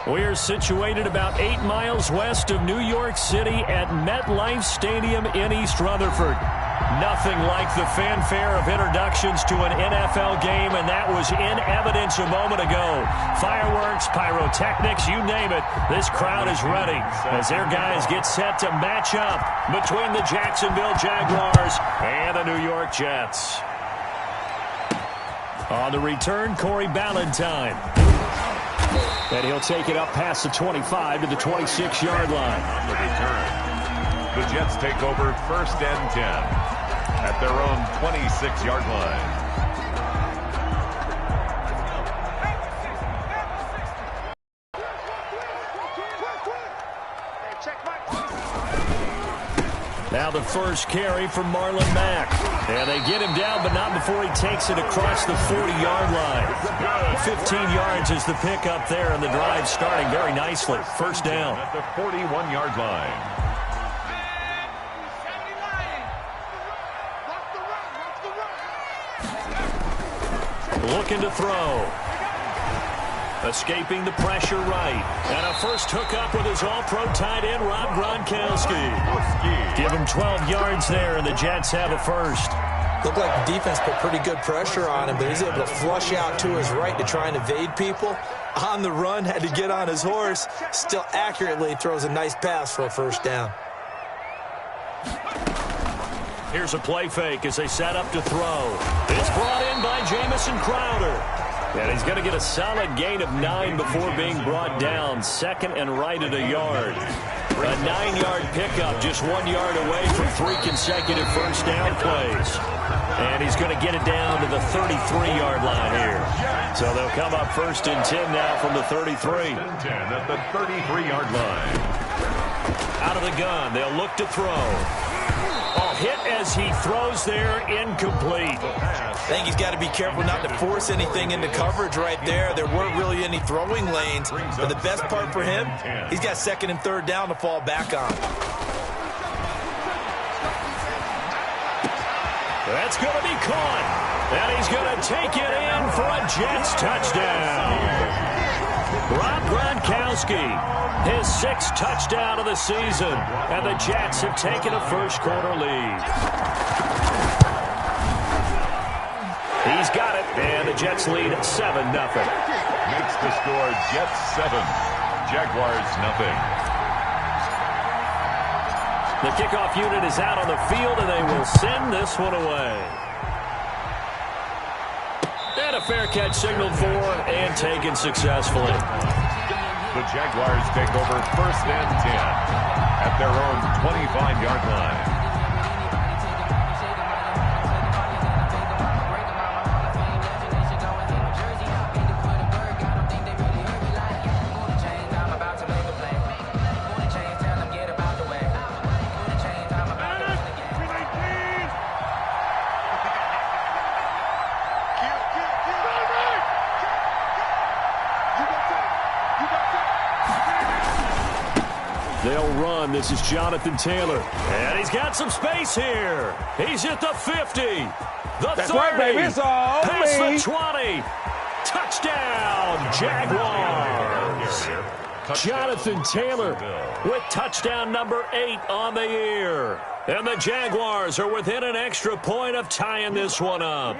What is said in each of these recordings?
We're situated about 8 miles west of New York City at MetLife Stadium in East Rutherford. Nothing like the fanfare of introductions to an NFL game, and that was in evidence a moment ago. Fireworks, pyrotechnics, you name it. This crowd is ready as their guys get set to match up between the Jacksonville Jaguars and the New York Jets. On the return, Corey Ballentine. And he'll take it up past the 25 to the 26-yard line. On the return, the Jets take over 1st and 10 at their own 26-yard line. Now the first carry from Marlon Mack. And they get him down, but not before he takes it across the 40-yard line. 15 yards is the pickup there, and the drive starting very nicely. First down. At the 41-yard line. Looking to throw. Escaping the pressure right. And a first hookup with his all-pro tight end, Rob Gronkowski. Give him 12 yards there, and the Jets have a first. Looked like the defense put pretty good pressure on him, but he's able to flush out to his right to try and evade people. On the run, had to get on his horse. Still accurately throws a nice pass for a first down. Here's a play fake as they set up to throw. It's brought in by Jamison Crowder. And he's going to get a solid gain of 9 before being brought down. Second and right at a yard. A 9-yard pickup, just 1 yard away from 3 consecutive first down plays. And he's going to get it down to the 33-yard line here. So they'll come up 1st and 10 now from the 33. 1st and 10 at the 33-yard line. Out of the gun, they'll look to throw. Hit as he throws there, incomplete. I think he's got to be careful not to force anything into coverage right there. There weren't really any throwing lanes, but the best part for him, he's got 2nd and 3rd down to fall back on. That's going to be caught, and he's going to take it in for a Jets touchdown. Rob Gronkowski, his 6th touchdown of the season, and the Jets have taken a first-quarter lead. He's got it, and the Jets lead 7-0. Makes the score Jets 7, Jaguars 0. The kickoff unit is out on the field, and they will send this one away. And a fair catch signaled for and taken successfully. The Jaguars take over 1st and 10 at their own 25-yard line. They'll run. This is Jonathan Taylor. And he's got some space here. He's at the 50. The 30. Right, baby. It's all past me. the 20. Touchdown, Jaguars. Jonathan Taylor with touchdown number 8 on the year. And the Jaguars are within an extra point of tying this one up.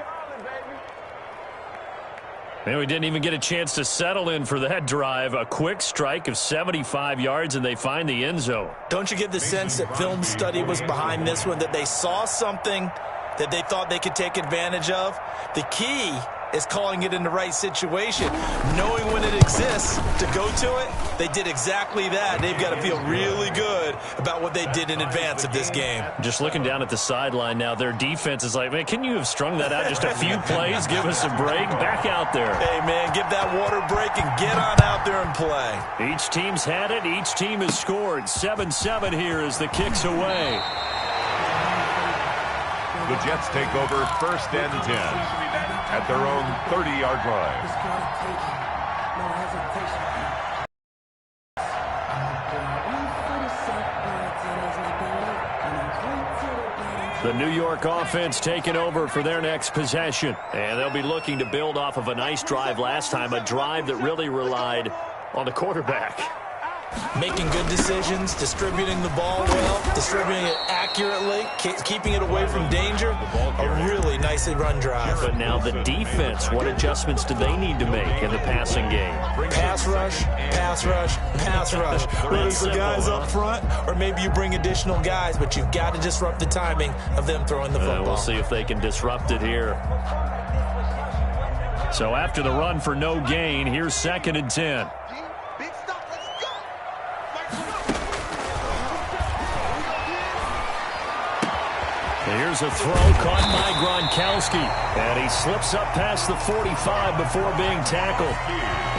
And we didn't even get a chance to settle in for that drive. A quick strike of 75 yards, and they find the end zone. Don't you get the sense that film study was behind this one, that they saw something that they thought they could take advantage of? The key is calling it in the right situation. Knowing when it exists to go to it, they did exactly that. They've got to feel really good about what they did in advance of this game. Just looking down at the sideline now, their defense is like, man, can you have strung that out just a few plays? Give us a break. Back out there. Hey, man, give that water break and get on out there and play. Each team's had it. Each team has scored. 7-7 here as the kick's away. The Jets take over 1st and 10 at their own 30-yard line. The New York offense taking over for their next possession. And they'll be looking to build off of a nice drive last time, a drive that really relied on the quarterback. Making good decisions, distributing the ball well, distributing it accurately, keeping it away from danger. A really nicely run drive. But now the defense, what adjustments do they need to make in the passing game? Pass rush, pass rush, pass rush. Whether it's the guys up front or maybe you bring additional guys, but you've got to disrupt the timing of them throwing the football. We'll see if they can disrupt it here. So after the run for no gain, here's 2nd and 10. Here's a throw caught by Gronkowski. And he slips up past the 45 before being tackled.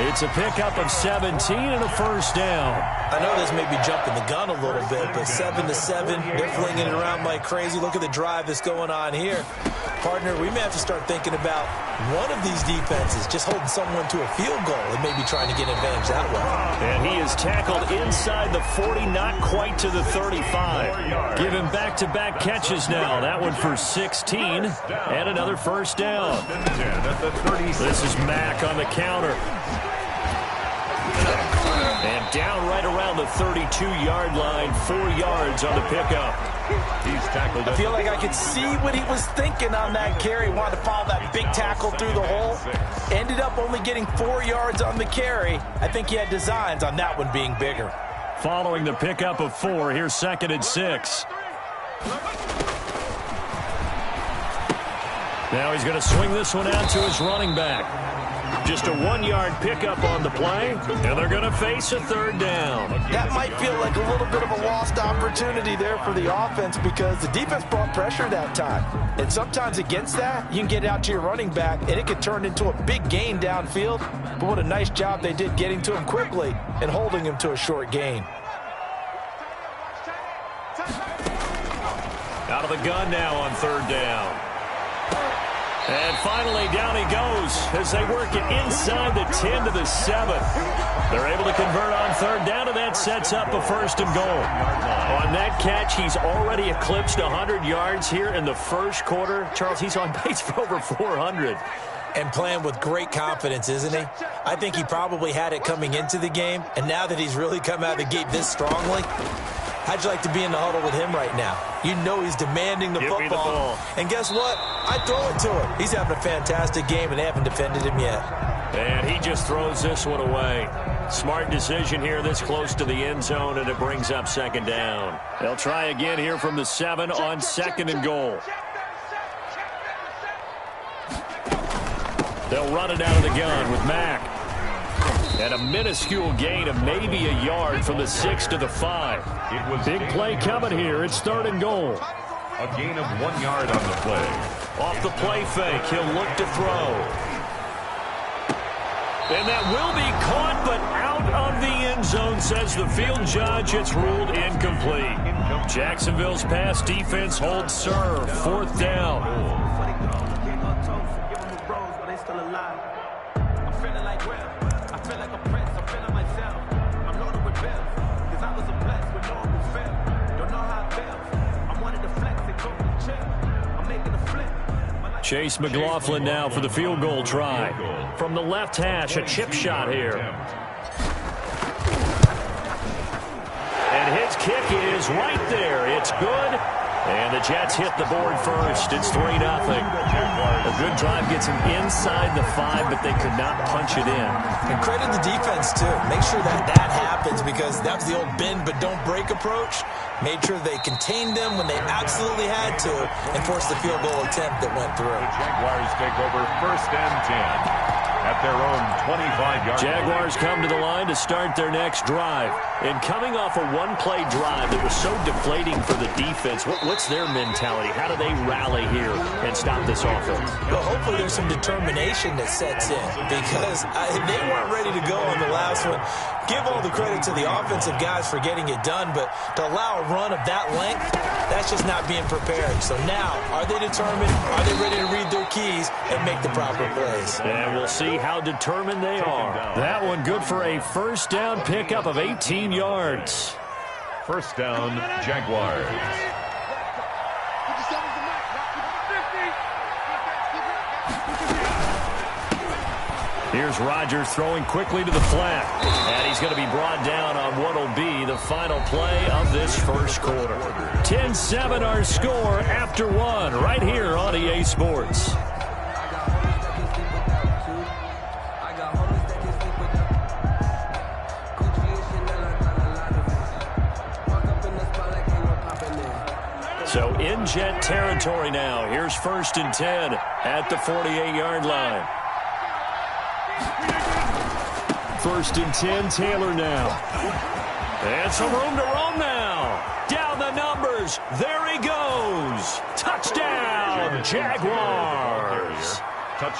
It's a pickup of 17 and a first down. I know this may be jumping the gun a little bit, but 7-7, they're flinging it around like crazy. Look at the drive that's going on here. Partner, we may have to start thinking about one of these defenses just holding someone to a field goal and maybe trying to get an advantage that way. And he is tackled inside the 40, not quite to the 35. Give him back-to-back catches now. That one for 16 and another first down. This is Mack on the counter. And down right around the 32-yard line, 4 yards on the pickup. He's tackled. I feel like I could see what he was thinking on that carry. Wanted to follow that big tackle through the hole. Ended up only getting 4 yards on the carry. I think he had designs on that one being bigger. Following the pickup of 4, here's 2nd and 6. Now he's going to swing this one out to his running back. Just a 1-yard pickup on the play, and they're going to face a 3rd down. That might feel like a little bit of a lost opportunity there for the offense because the defense brought pressure that time. And sometimes against that, you can get out to your running back, and it could turn into a big gain downfield. But what a nice job they did getting to him quickly and holding him to a short gain. Out of the gun now on 3rd down. And finally, down he goes as they work it inside the 10 to the 7. They're able to convert on 3rd down, and that sets up a 1st and goal. On that catch, he's already eclipsed 100 yards here in the first quarter. Charles, he's on pace for over 400. And playing with great confidence, isn't he? I think he probably had it coming into the game, and now that he's really come out of the gate this strongly, how'd you like to be in the huddle with him right now? You know he's demanding the football. Me the ball. And guess what? I throw it to him. He's having a fantastic game, and they haven't defended him yet. And he just throws this one away. Smart decision here this close to the end zone, and it brings up 2nd down. They'll try again here from the 7 on 2nd and goal. They'll run it out of the gun with Mack. And a minuscule gain of maybe a yard from the 6 to the 5. Big play coming here. It's 3rd and goal. A gain of 1 yard on the play. Off the play fake, he'll look to throw. And that will be caught, but out of the end zone, says the field judge. It's ruled incomplete. Jacksonville's pass defense holds serve. 4th down. Chase McLaughlin now for the field goal try. From the left hash, a chip shot here. And his kick is right there. It's good. And the Jets hit the board first. It's 3-0. A good drive gets him inside the 5, but they could not punch it in. And credit the defense, too. Make sure that happens because that was the old bend but don't break approach. Made sure they contained them when they absolutely had to and forced the field goal attempt that went through. The Jaguars take over 1st and 10. At their own 25-yard line. Jaguars come to the line to start their next drive. And coming off a one-play drive that was so deflating for the defense, what's their mentality? How do they rally here and stop this offense? Well, hopefully there's some determination that sets in because they weren't ready to go on the last one. Give all the credit to the offensive guys for getting it done, but to allow a run of that length, that's just not being prepared. So now, are they determined? Are they ready to read their keys and make the proper plays? And we'll see how determined they are. That one good for a 1st down pickup of 18 yards. 1st down, Jaguars. Here's Rodgers throwing quickly to the flat. And he's going to be brought down on what will be the final play of this first quarter. 10-7 our score after one right here on EA Sports. So in Jet territory now. Here's 1st and 10 at the 48-yard line. 1st and 10, Taylor now. And some room to roam now. Down the numbers. There he goes. Touchdown, Jaguars.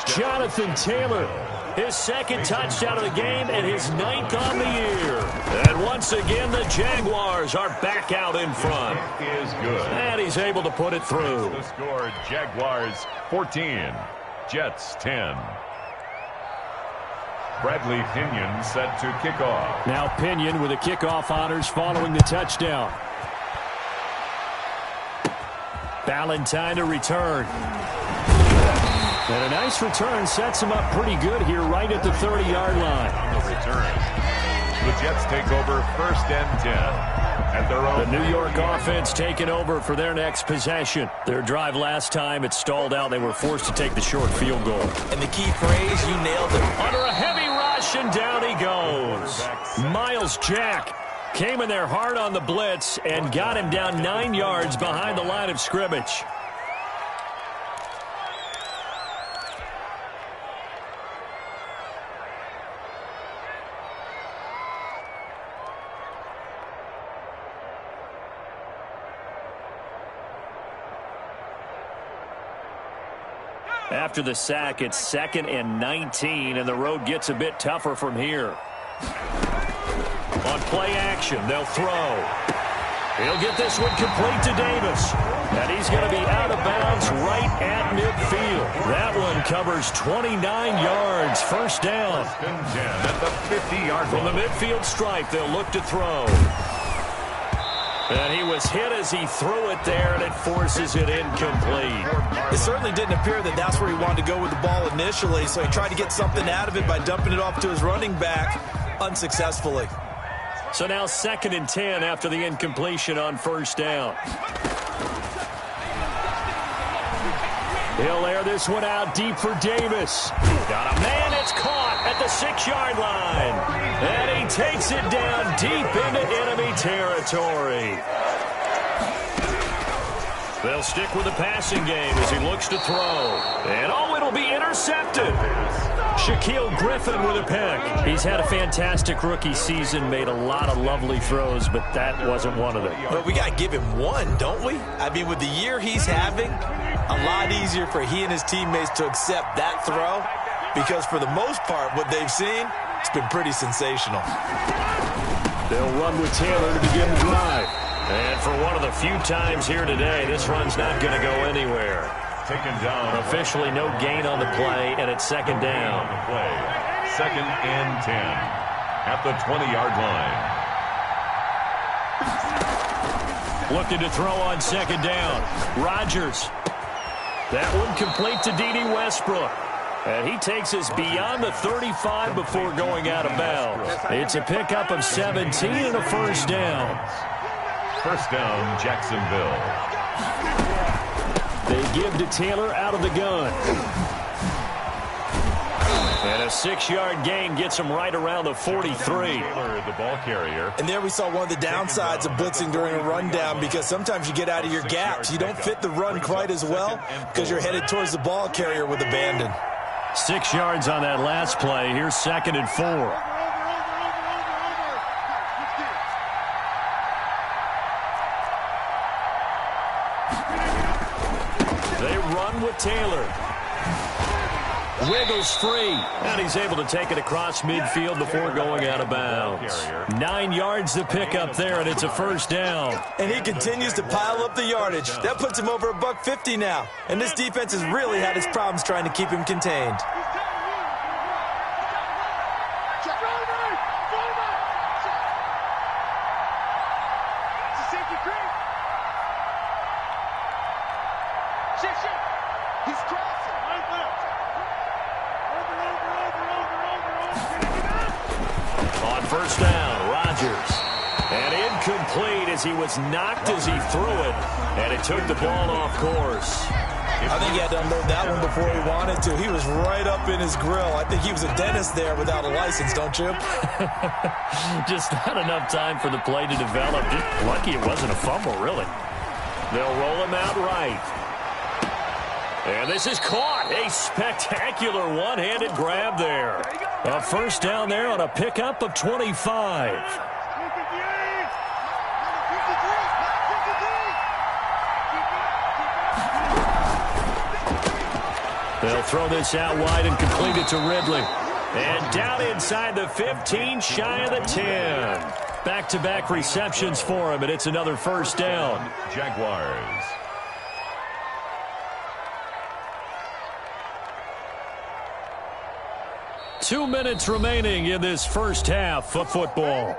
Jonathan Taylor, his 2nd touchdown of the game and his 9th on the year. And once again, the Jaguars are back out in front. Is good. And he's able to put it through. The score, Jaguars 14, Jets 10. Bradley Pinion set to kick off. Now Pinion with the kickoff honors following the touchdown. Ballantyne to return. And a nice return sets him up pretty good here right at the 30-yard line. On the return, the Jets take over 1st and 10 at their own. The New York offense taking over for their next possession. Their drive last time, it stalled out. They were forced to take the short field goal. And the key phrase, you nailed it. Under a heavy rush, and down he goes. Myles Jack came in there hard on the blitz and got him down 9 yards behind the line of scrimmage. After the sack, it's 2nd and 19, and the road gets a bit tougher from here. On play action, they'll throw. He'll get this one complete to Davis. And he's going to be out of bounds right at midfield. That one covers 29 yards. 1st down. 1st and 10 at the 50-yard line. From the midfield stripe, they'll look to throw. And he was hit as he threw it there, and it forces it incomplete. It certainly didn't appear that that's where he wanted to go with the ball initially, so he tried to get something out of it by dumping it off to his running back unsuccessfully. So now 2nd and 10 after the incompletion on 1st down. He'll air this one out deep for Davis. Got a man, it's caught at the 6-yard line. And he takes it down deep into enemy territory. They'll stick with the passing game as he looks to throw. And it'll be intercepted. Shaquill Griffin with a pick. He's had a fantastic rookie season, made a lot of lovely throws, but that wasn't one of them. But we got to give him one, don't we? I mean, with the year he's having, a lot easier for he and his teammates to accept that throw, because for the most part, what they've seen, it's been pretty sensational. They'll run with Taylor to begin the drive. And for one of the few times here today, this run's not going to go anywhere. Taken down. Officially no gain on the play, and it's 2nd down. The play, 2nd and 10 at the 20-yard line. Looking to throw on 2nd down. Rodgers. That one complete to D.D. Westbrook. And he takes us beyond the 35 before going out of bounds. It's a pickup of 17 and a 1st down. 1st down, Jacksonville. They give to Taylor out of the gun. And a 6-yard gain gets him right around the 43. Taylor, the ball carrier. And there we saw one of the downsides of blitzing during a rundown, because sometimes you get out of your gaps. You don't fit the run quite as well because you're headed towards the ball carrier with abandon. 6 yards on that last play. Here's 2nd and 4. They run with Taylor. Wiggles free, and he's able to take it across midfield before going out of bounds. 9 yards to pick up there, and it's a 1st down. And he continues to pile up the yardage. That puts him over $150 now. And this defense has really had its problems trying to keep him contained. first down. Rodgers. And incomplete as he was knocked as he threw it. And it took the ball off course. I think he had to unload that one before he wanted to. He was right up in his grill. I think he was a dentist there without a license, don't you? Just not enough time for the play to develop. Just lucky it wasn't a fumble, really. They'll roll him out right. And this is caught. A spectacular one-handed grab there. A first down there on a pickup of 25. They'll throw this out wide and complete it to Ridley. And down inside the 15, shy of the 10. Back-to-back receptions for him, and it's another first down. Jaguars. Two minutes remaining in this first half of football.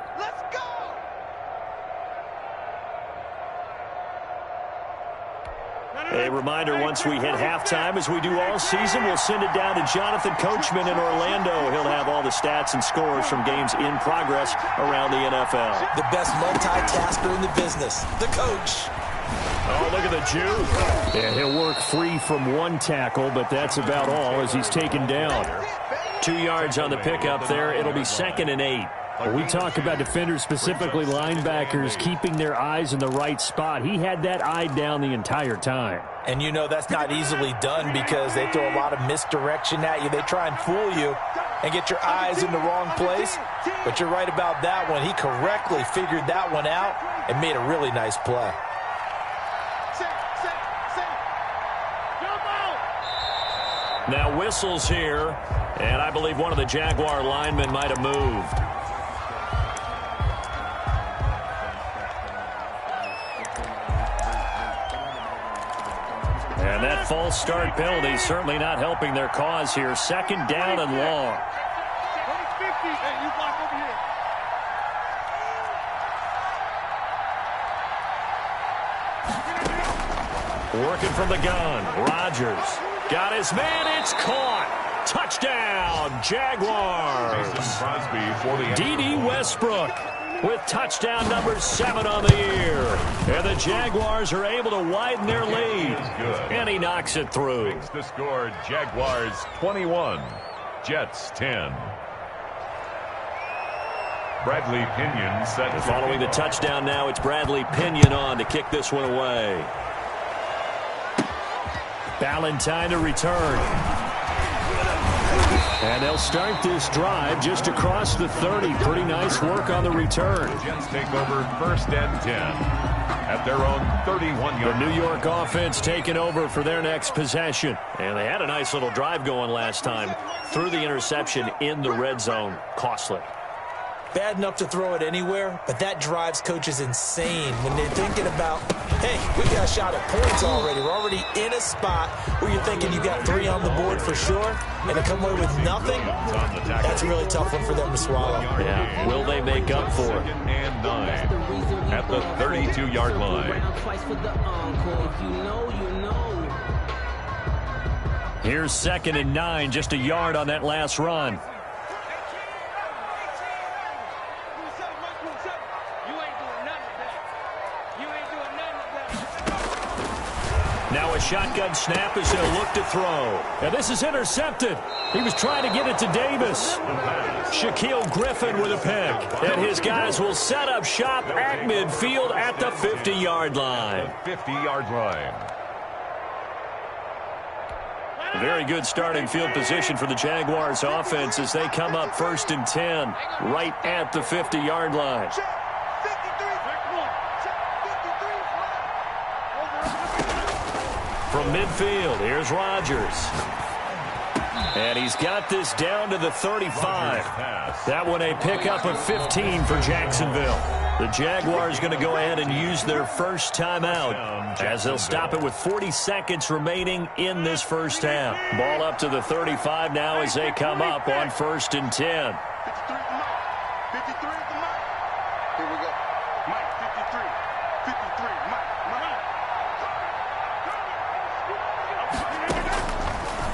A reminder, once we hit halftime, as we do all season, we'll send it down to Jonathan Coachman in Orlando. He'll have all the stats and scores from games in progress around the NFL. The best multitasker in the business, the coach. Oh, look at the juke. And he'll work free from one tackle, but that's about all as he's taken down. 2 yards on the pickup there. It'll be 2nd and 8. When we talk about defenders, specifically linebackers, keeping their eyes in the right spot. He had that eye down the entire time. And you know that's not easily done because they throw a lot of misdirection at you. They try and fool you and get your eyes in the wrong place. But you're right about that one. He correctly figured that one out and made a really nice play. Now whistles here, and I believe one of the Jaguar linemen might have moved. And that false start penalty certainly not helping their cause here. 2nd down and long. Working from the gun. Rodgers got his man. It's caught. Touchdown, Jaguars. Crosby for the D.D. Westbrook with touchdown number 7 on the year. And the Jaguars are able to widen their lead. And he knocks it through. Makes the score, Jaguars 21, Jets 10. Bradley Pinion set. Following the touchdown now, it's Bradley Pinion on to kick this one away. Ballantyne to return. And they'll start this drive just across the 30. Pretty nice work on the return. Jets take over 1st and 10 at their own 31-yard. The New York offense taking over for their next possession. And they had a nice little drive going last time. Threw the interception in the red zone. Costly. Bad enough to throw it anywhere, but that drives coaches insane when they're thinking about, hey, we got a shot at points already. We're already in a spot where you're thinking you got 3 on the board for sure, and to come away with nothing, that's a really tough one for them to swallow. Yeah, will they make up for it? 2nd and 9 at the 32-yard line. Here's 2nd and 9, just a yard on that last run. Now a shotgun snap as they'll look to throw. And this is intercepted. He was trying to get it to Davis. Shaquille Griffin with a pick. And his guys will set up shop at midfield at the 50-yard line. 50-yard line. Very good starting field position for the Jaguars offense as they come up 1st and 10 right at the 50-yard line. From midfield, here's Rodgers. And he's got this down to the 35. That one a pickup of 15 for Jacksonville. The Jaguars going to go ahead and use their first timeout as they'll stop it with 40 seconds remaining in this first half. Ball up to the 35 now as they come up on 1st and 10.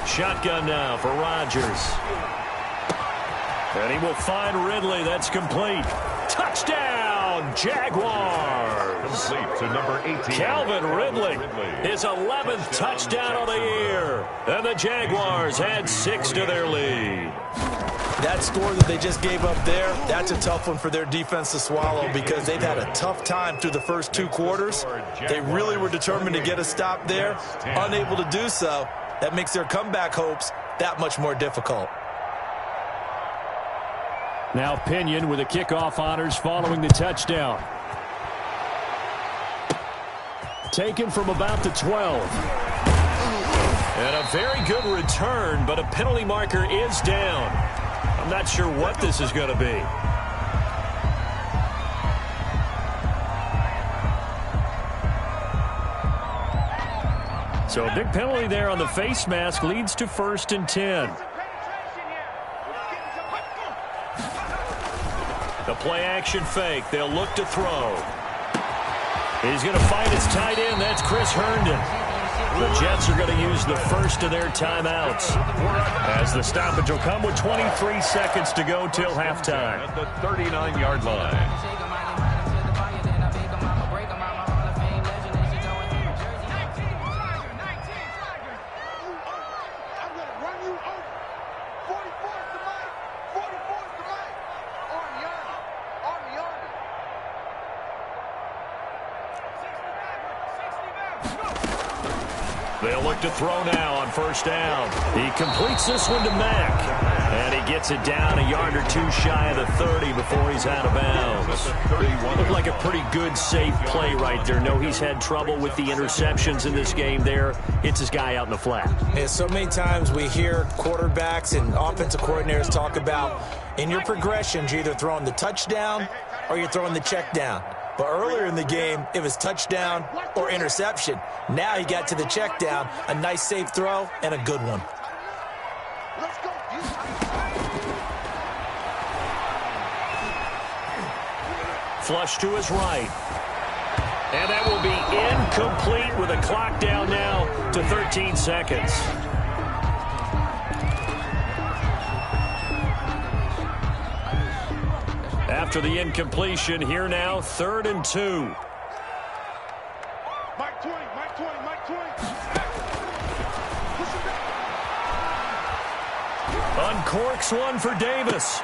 Shotgun now for Rodgers. And he will find Ridley. That's complete. Touchdown, Jaguars. Complete to number 18. Calvin Ridley, his 11th touchdown of the year. And the Jaguars add 6 to their lead. That score that they just gave up there, that's a tough one for their defense to swallow because they've had a tough time through the first 2 quarters. They really were determined to get a stop there, unable to do so. That makes their comeback hopes that much more difficult. Now Pinion with the kickoff honors following the touchdown. Taken from about the 12. And a very good return, but a penalty marker is down. I'm not sure what this is going to be. So a big penalty there on the face mask leads to 1st and 10. The play action fake. They'll look to throw. He's going to find his tight end. That's Chris Herndon. The Jets are going to use the first of their timeouts as the stoppage will come with 23 seconds to go till halftime. At the 39-yard line. They'll look to throw now on 1st down. He completes this one to Mack. And he gets it down a yard or 2 shy of the 30 before he's out of bounds. Looked like a pretty good, safe play right there. No, he's had trouble with the interceptions in this game there. Hits his guy out in the flat. And so many times we hear quarterbacks and offensive coordinators talk about in your progressions, you're either throwing the touchdown or you're throwing the check down. But earlier in the game, it was touchdown or interception. Now he got to the check down, a nice safe throw, and a good one. Flush to his right. And that will be incomplete with a clock down now to 13 seconds. After the incompletion, here now, 3rd and 2. Mike 20. Uncorks one for Davis.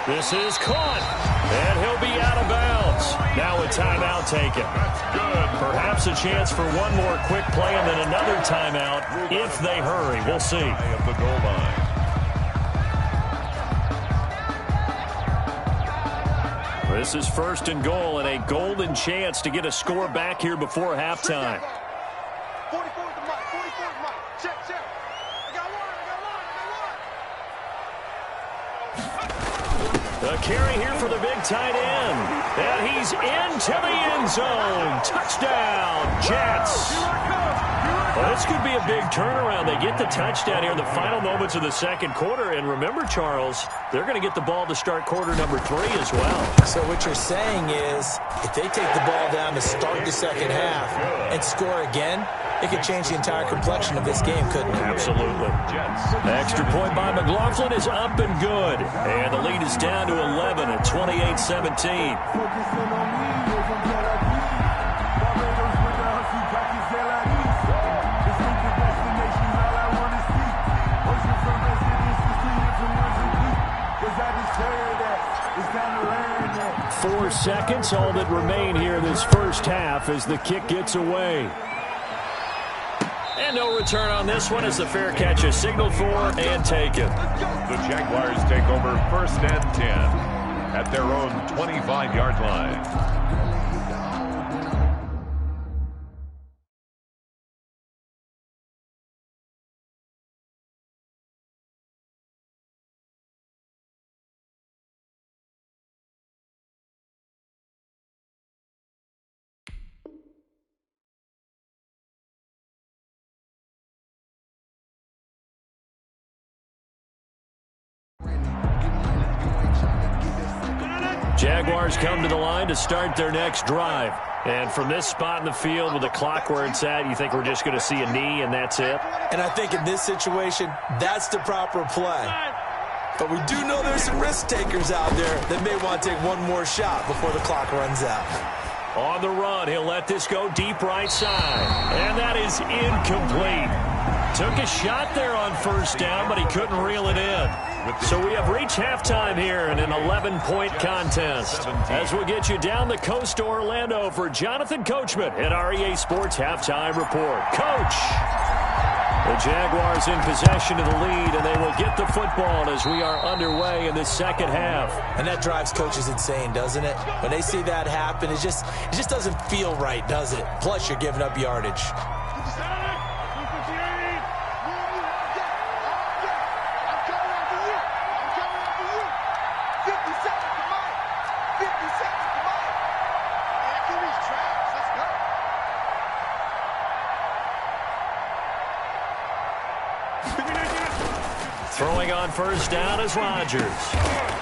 This is caught, and he'll be out of bounds. Now a timeout taken. That's good. Perhaps a chance for one more quick play and then another timeout if they hurry. We'll see. Of the goal line. This is 1st and goal and a golden chance to get a score back here before halftime. 44 to Mike. 44 to Mike. Check. I got one. The carry here for the big tight end. And he's into the end zone. Touchdown, Jets. Well, this could be a big turnaround. They get the touchdown here in the final moments of the second quarter. And remember, Charles, they're going to get the ball to start quarter number 3 as well. So what you're saying is if they take the ball down to start the second half and score again, it could change the entire complexion of this game, couldn't it? Absolutely. The extra point by McLaughlin is up and good. And the lead is down to 11 at 28-17. Four seconds, all that remain here this first half as the kick gets away. And no return on this one as the fair catch is signaled for and taken. The Jaguars take over 1st and 10 at their own 25-yard line. Jaguars come to the line to start their next drive. And from this spot in the field with the clock where it's at, you think we're just going to see a knee and that's it? And I think in this situation, that's the proper play. But we do know there's some risk takers out there that may want to take one more shot before the clock runs out. On the run, he'll let this go deep right side. And that is incomplete. Took a shot there on first down, but he couldn't reel it in. So we have reached halftime here in an 11-point contest. As we get you down the coast to Orlando for Jonathan Coachman at REA Sports Halftime Report. Coach! The Jaguars in possession of the lead, and they will get the football as we are underway in this second half. And that drives coaches insane, doesn't it? When they see that happen, it just doesn't feel right, does it? Plus, you're giving up yardage. Throwing on first down is Rodgers.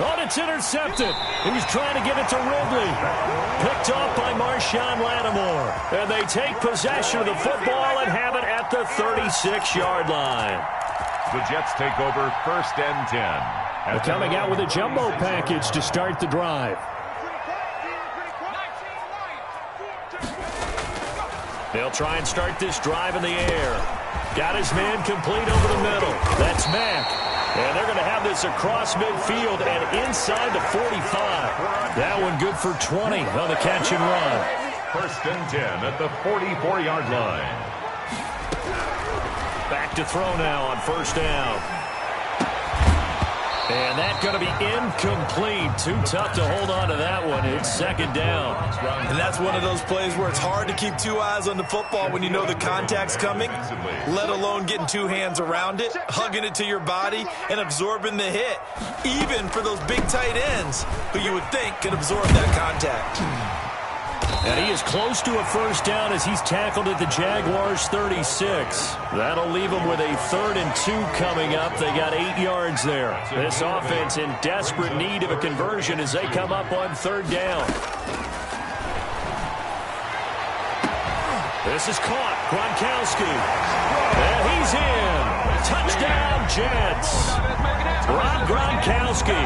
Oh, it's intercepted. He's trying to get it to Ridley. Picked off by Marshawn Lattimore. And they take possession of the football and have it at the 36-yard line. The Jets take over first and 10. They're coming out with a jumbo package to start the drive. They'll try and start this drive in the air. Got his man complete over the middle. That's Mack. And they're going to have this across midfield and inside the 45. That one good for 20 on the catch and run. First and 10 at the 44-yard line. Back to throw now on first down. And that's going to be incomplete. Too tough to hold on to that one. It's second down. And that's one of those plays where it's hard to keep two eyes on the football when you know the contact's coming, let alone getting two hands around it, hugging it to your body, and absorbing the hit, even for those big tight ends who you would think can absorb that contact. And he is close to a first down as he's tackled at the Jaguars' 36. That'll leave them with a 3rd and 2 coming up. They got 8 yards there. This offense in desperate need of a conversion as they come up on 3rd down. This is caught. Gronkowski. And he's in. Touchdown, Jets. Rob Gronkowski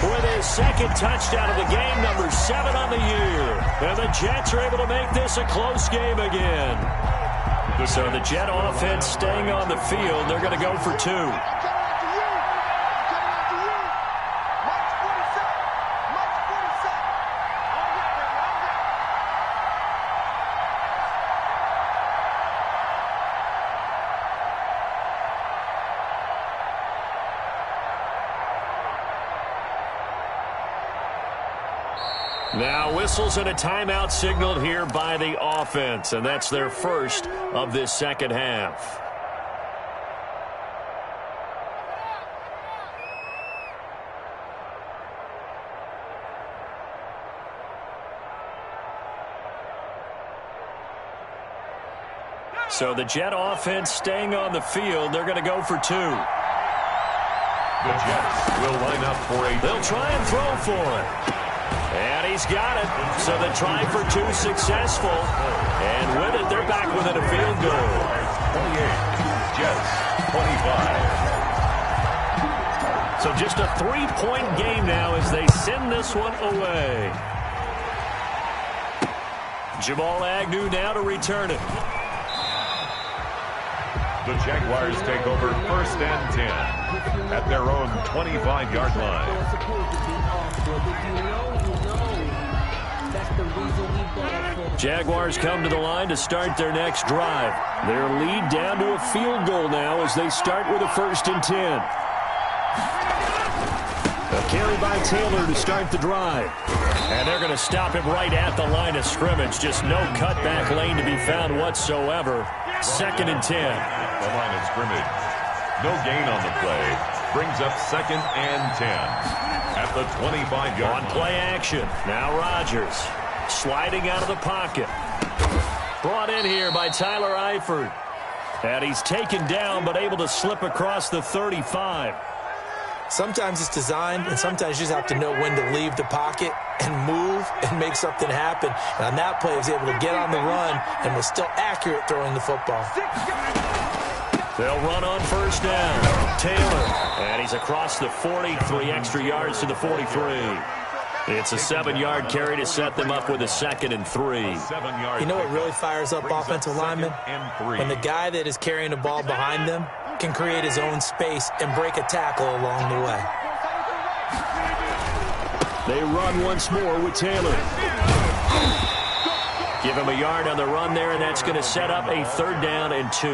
with his second touchdown of the game, number 7 on the year. And the Jets are able to make this a close game again. So the Jet offense staying on the field. They're going to go for 2. Now whistles and a timeout signaled here by the offense, and that's their first of this second half. So the Jet offense staying on the field. They're going to go for 2. The Jets will line up for a... They'll try and throw for it. And he's got it. So the try for 2 successful. And with it, they're back within a field goal. 28. Jets, 25. So just a 3-point game now as they send this one away. Jamal Agnew now to return it. The Jaguars take over first and 10 at their own 25-yard line. Jaguars come to the line to start their next drive. Their lead down to a field goal now as they start with a 1st and 10. A carry by Taylor to start the drive. And they're going to stop him right at the line of scrimmage. Just no cutback lane to be found whatsoever. 2nd and 10. The line of scrimmage. No gain on the play. Brings up 2nd and 10 at the 25-yard line. On play action. Now Rodgers sliding out of the pocket. Brought in here by Tyler Eifert. And he's taken down but able to slip across the 35. Sometimes it's designed, and sometimes you just have to know when to leave the pocket and move and make something happen. And on that play, he was able to get on the run and was still accurate throwing the football. They'll run on first down. Taylor, and he's across the 40, 3 extra yards to the 43. It's a 7-yard carry to set them up with a 2nd and 3. You know what really fires up offensive linemen? When the guy that is carrying the ball behind them can create his own space and break a tackle along the way. They run once more with Taylor. Give him a yard on the run there, and that's going to set up a 3rd down and 2.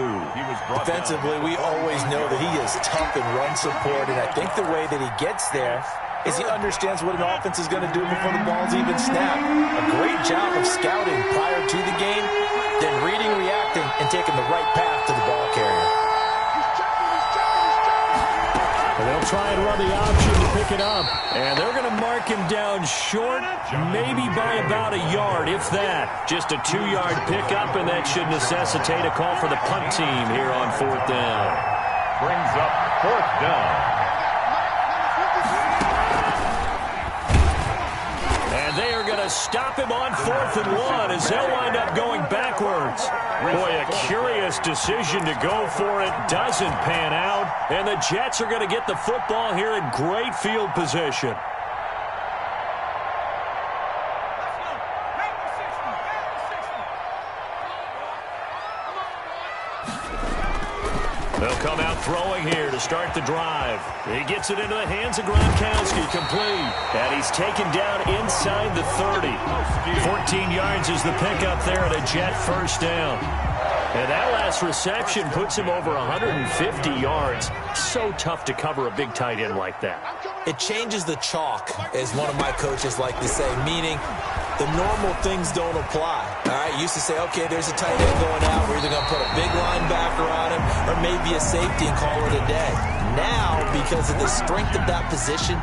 Defensively, we always know that he is tough in run support, and I think the way that he gets there is he understands what an offense is going to do before the ball's even snapped. A great job of scouting prior to the game, then reading, reacting, and taking the right path to the ball carrier. And they'll try and run the option to pick it up. And they're going to mark him down short, maybe by about a yard, if that. Just a 2-yard pickup, and that should necessitate a call for the punt team here on 4th down. Brings up 4th down. They are going to stop him on 4th and 1 as they'll wind up going backwards. Boy, a curious decision to go for it. Doesn't pan out. And the Jets are going to get the football here in great field position. They'll come out throwing here to start the drive. He gets it into the hands of Gronkowski, complete. And he's taken down inside the 30. 14 yards is the pickup there at a Jet 1st down. And that last reception puts him over 150 yards. So tough to cover a big tight end like that. It changes the chalk, as one of my coaches like to say, meaning the normal things don't apply. All right, used to say, okay, there's a tight end going out. We're either going to put a big linebacker on him or maybe a safety and call it a day. Now, because of the strength of that position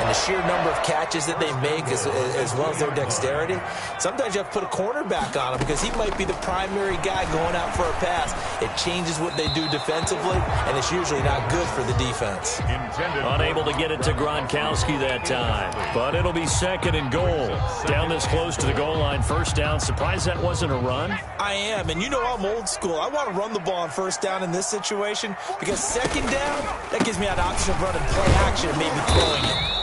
and the sheer number of catches that they make as well as their dexterity, sometimes you have to put a cornerback on him because he might be the primary guy going out for a pass. It changes what they do defensively, and it's usually not good for the defense. Unable to get it to Gronkowski that time, but it'll be 2nd and goal. Down this close to the goal line, 1st down. Surprised that wasn't a run? I am, and you know I'm old school. I want to run the ball on 1st down in this situation because 2nd down, that gives me an option of running play action and maybe throwing it.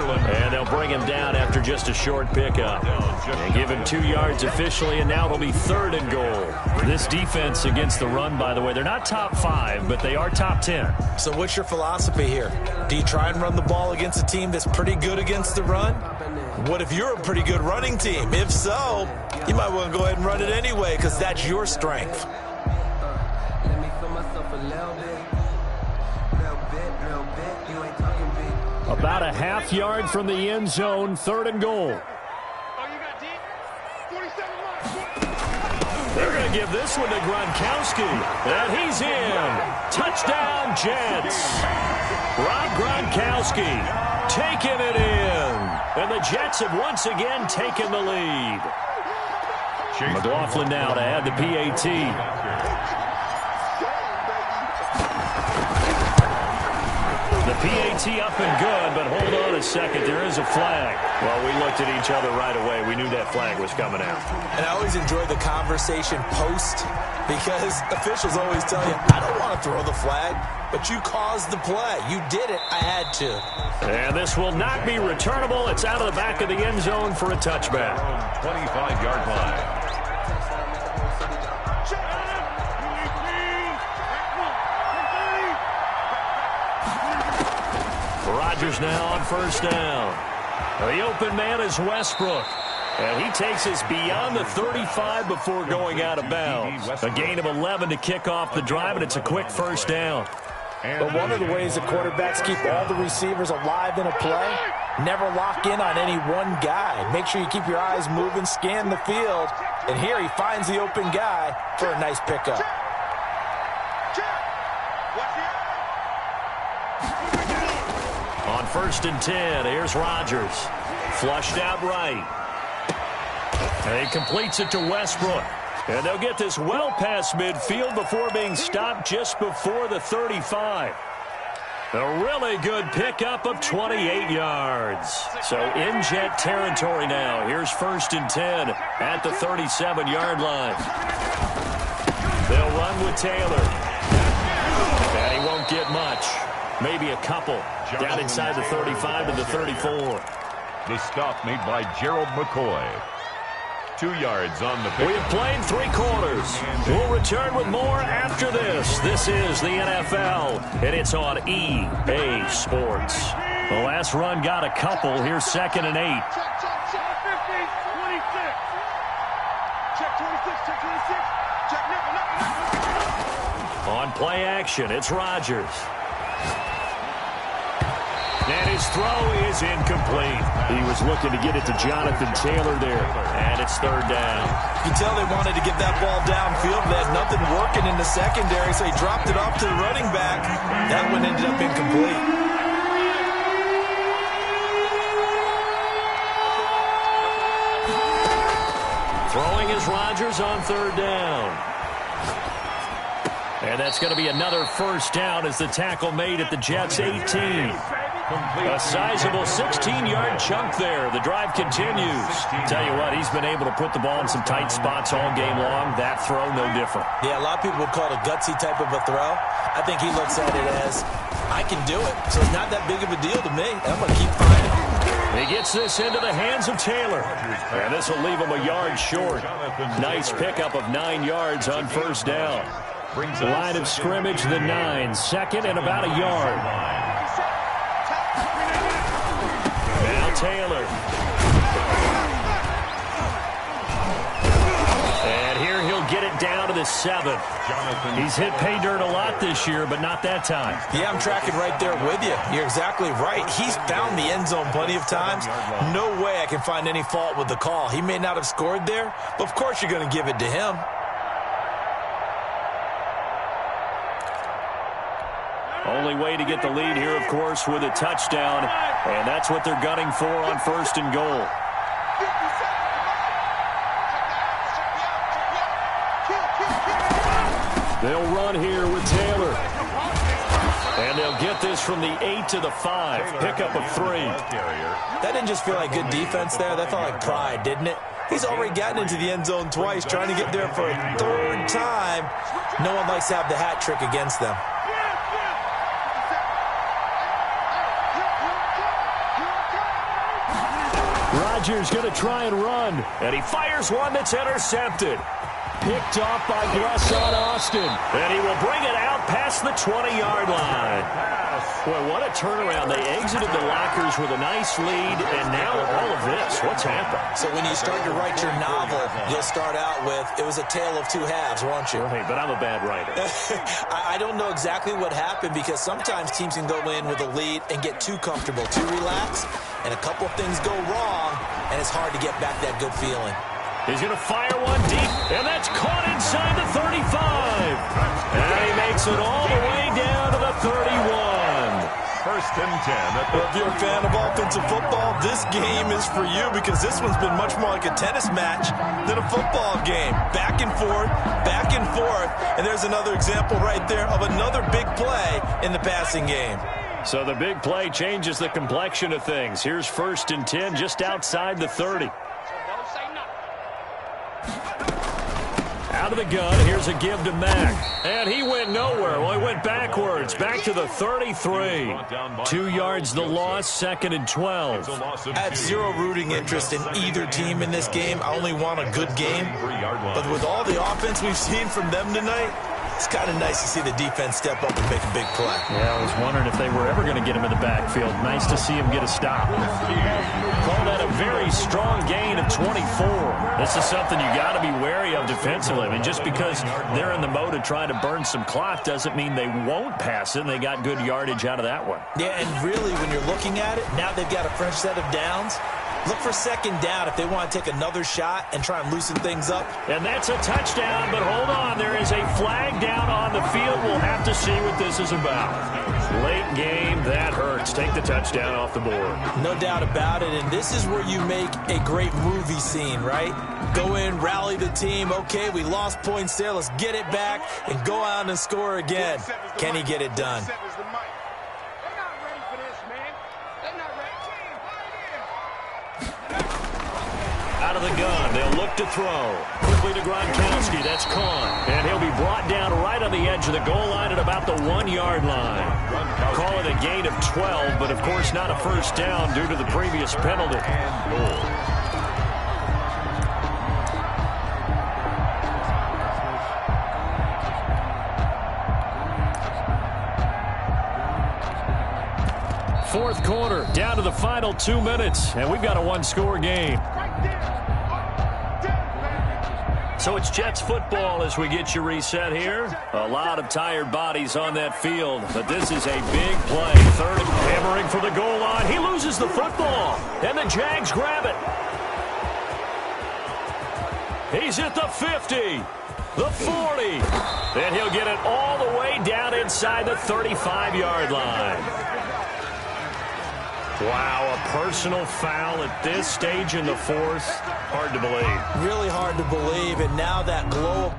And they'll bring him down after just a short pickup. And give him 2 yards officially, and now it'll be 3rd and goal. This defense against the run, by the way, they're not top 5, but they are top 10. So what's your philosophy here? Do you try and run the ball against a team that's pretty good against the run? What if you're a pretty good running team? If so, you might want to go ahead and run it anyway because that's your strength. About a half yard from the end zone, 3rd and goal. They're going to give this one to Gronkowski. And he's in. Touchdown, Jets. Rob Gronkowski taking it in. And the Jets have once again taken the lead. McLaughlin now to add the PAT. The PAT up and good, but hold on a second. There is a flag. Well, we looked at each other right away. We knew that flag was coming out. And I always enjoy the conversation post because officials always tell you, I don't want to throw the flag, but you caused the play. You did it. I had to. And this will not be returnable. It's out of the back of the end zone for a touchback. 25-yard line. Rodgers now on 1st down. The open man is Westbrook. And he takes us beyond the 35 before going out of bounds. A gain of 11 to kick off the drive, and it's a quick 1st down. But one of the ways that quarterbacks keep all the receivers alive in a play, never lock in on any one guy. Make sure you keep your eyes moving, scan the field. And here he finds the open guy for a nice pickup. On 1st and 10, here's Rodgers. Flushed out right. And he completes it to Westbrook. And they'll get this well past midfield before being stopped just before the 35. A really good pickup of 28 yards. So in Jet territory now. Here's 1st and 10 at the 37-yard line. They'll run with Taylor. maybe a couple. Down inside the 35 to the 34. The stop made by Gerald McCoy. 2 yards on the pick. We have played 3 quarters. We'll return with more after this. This is the NFL, and it's on EA Sports. The last run got a couple. Here's 2nd and 8. Check, 15, 26. Check 26, check 26. Check nickel. On play action, it's Rodgers. And his throw is incomplete. He was looking to get it to Jonathan Taylor there. And it's 3rd down. You can tell they wanted to get that ball downfield. They had nothing working in the secondary, so he dropped it off to the running back. That one ended up incomplete. Throwing is Rodgers on 3rd down. And that's going to be another 1st down as the tackle made at the Jets' 18. A sizable 16-yard chunk there. The drive continues. Tell you what, he's been able to put the ball in some tight spots all game long. That throw, no different. Yeah, a lot of people would call it a gutsy type of a throw. I think he looks at it as, I can do it, so it's not that big of a deal to me. I'm going to keep fighting. He gets this into the hands of Taylor. And this will leave him a yard short. Nice pickup of 9 yards on 1st down. Line of scrimmage, the 9. 2nd and about a yard. Now Taylor. And here he'll get it down to the 7. He's hit pay dirt a lot this year, but not that time. Yeah, I'm tracking right there with you. You're exactly right. He's found the end zone plenty of times. No way I can find any fault with the call. He may not have scored there, but of course you're going to give it to him. Only way to get the lead here, of course, with a touchdown. And that's what they're gunning for on 1st and goal. They'll run here with Taylor. And they'll get this from the 8 to the 5. Pickup of 3. That didn't just feel like good defense there. That felt like pride, didn't it? He's already gotten into the end zone twice, trying to get there for a 3rd time. No one likes to have the hat trick against them. Rodgers going to try and run. And he fires one that's intercepted. Picked off by Grusson Austin. And he will bring it out past the 20-yard line. Boy, what a turnaround. They exited the lockers with a nice lead, and now all of this. What's happened? So when you start to write your novel, you'll start out with, it was a tale of 2 halves, won't you? Hey, but I'm a bad writer. I don't know exactly what happened, because sometimes teams can go in with a lead and get too comfortable, too relaxed, and a couple of things go wrong, and it's hard to get back that good feeling. He's going to fire one deep, and that's caught inside the 35. And he makes it all the way down to the 31. 1st and 10. Well, if you're a fan of offensive football, this game is for you, because this one's been much more like a tennis match than a football game. Back and forth, and there's another example right there of another big play in the passing game. So the big play changes the complexion of things. Here's 1st and 10 just outside the 30. Out of the gun, here's a give to Mack. And he went nowhere. Well, he went backwards, back to the 33. 2 yards the loss, 2nd and 12. I have zero rooting interest in either team in this game. I only want a good game. But with all the offense we've seen from them tonight, it's kind of nice to see the defense step up and make a big play. Yeah, I was wondering if they were ever going to get him in the backfield. Nice to see him get a stop. Call that a very strong gain of 24. This is something you got to be wary of defensively. I mean, just because they're in the mode of trying to burn some clock doesn't mean they won't pass it. And they got good yardage out of that one. Yeah, and really, when you're looking at it, now they've got a fresh set of downs. Look for 2nd down if they want to take another shot and try and loosen things up. And that's a touchdown, but hold on. There is a flag down on the field. We'll have to see what this is about. Late game, that hurts. Take the touchdown off the board. No doubt about it, and this is where you make a great movie scene, right? Go in, rally the team. Okay, we lost points there. Let's get it back and go out and score again. Can he get it done? Out of the gun, they'll look to throw. Quickly to Gronkowski, that's caught. And he'll be brought down right on the edge of the goal line at about the 1-yard line. Call it a gain of 12, but of course not a first down due to the previous penalty. And goal. Fourth quarter, down to the final 2 minutes, and we've got a one-score game. So it's Jets football as we get you reset here. A lot of tired bodies on that field, but this is a big play. Third, hammering for the goal line. He loses the football, and the Jags grab it. He's at the 50, the 40, and he'll get it all the way down inside the 35-yard line. Wow, a personal foul at this stage in the fourth. Hard to believe. Really hard to believe, and now that glow